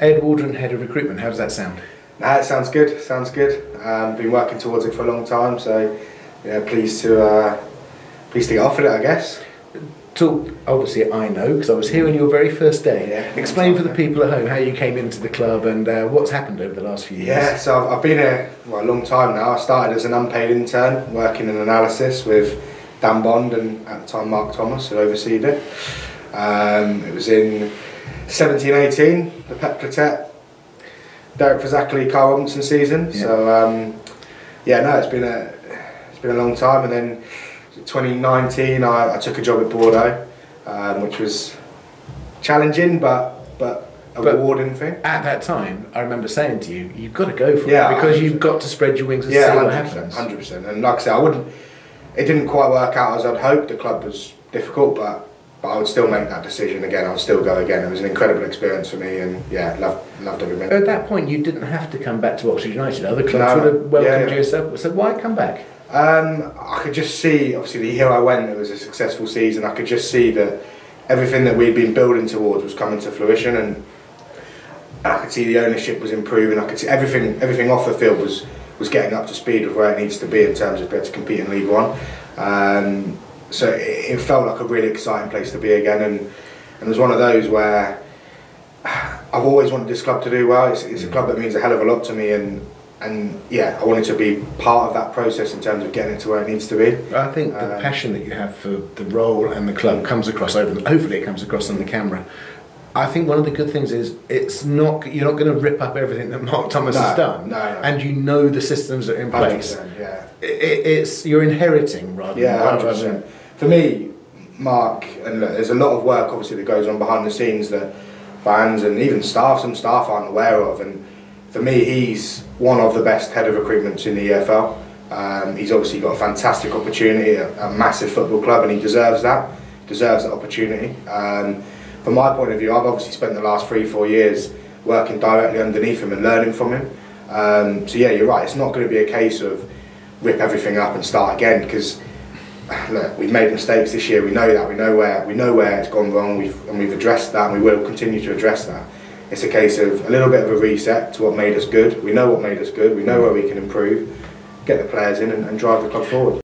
Ed Waldron, Head of Recruitment, how does that sound? No, it sounds good, been working towards it for a long time, so yeah, pleased to get offered it, I guess. So, obviously I know, because I was here on your very first day. Yeah, explain for the people at home how you came into the club and what's happened over the last few years. Yeah, so I've been here a long time now. I started as an unpaid intern, working in analysis with Dan Bond and at the time Mark Thomas, who overseed it. It was in 17-18, the Pep Clotet, Derek Fazakli, Carl Robinson season. Yeah. So yeah, no, it's been a long time. And then 2019, I took a job at Bordeaux, which was challenging, but a rewarding thing. At that time, I remember saying to you, you've got to go for it because 100%. You've got to spread your wings and see what happens. 100%. And like I said, it didn't quite work out as I'd hoped. The club was difficult, but I would still make that decision again. I would still go again. It was an incredible experience for me, and yeah, loved every minute. At that point, you didn't have to come back to Oxford United. Other clubs would have welcomed you. So why come back? I could just see, obviously, the year I went, it was a successful season. I could just see that everything that we'd been building towards was coming to fruition, and I could see the ownership was improving. I could see everything off the field was getting up to speed with where it needs to be in terms of being able to compete in League One. So it felt like a really exciting place to be again, and it was one of those where I've always wanted this club to do well. It's a club that means a hell of a lot to me, and yeah, I wanted to be part of that process in terms of getting it to where it needs to be. I think the passion that you have for the role and the club comes across hopefully it comes across on the camera. I think one of the good things is you're not going to rip up everything that Mark Thomas has done, and you know the systems that are in place. Yeah. You're inheriting rather than 100%. For me, Mark, and look, there's a lot of work obviously that goes on behind the scenes that fans and even some staff aren't aware of, and for me he's one of the best head of recruitments in the EFL. He's obviously got a fantastic opportunity, a massive football club, and he deserves that opportunity. From my point of view, I've obviously spent the last 3-4 years working directly underneath him and learning from him. So yeah, you're right, it's not going to be a case of rip everything up and start again, because look, we've made mistakes this year. We know that. We know where it's gone wrong. We've addressed that, and we will continue to address that. It's a case of a little bit of a reset to what made us good. We know what made us good. We know where we can improve. Get the players in and drive the club forward.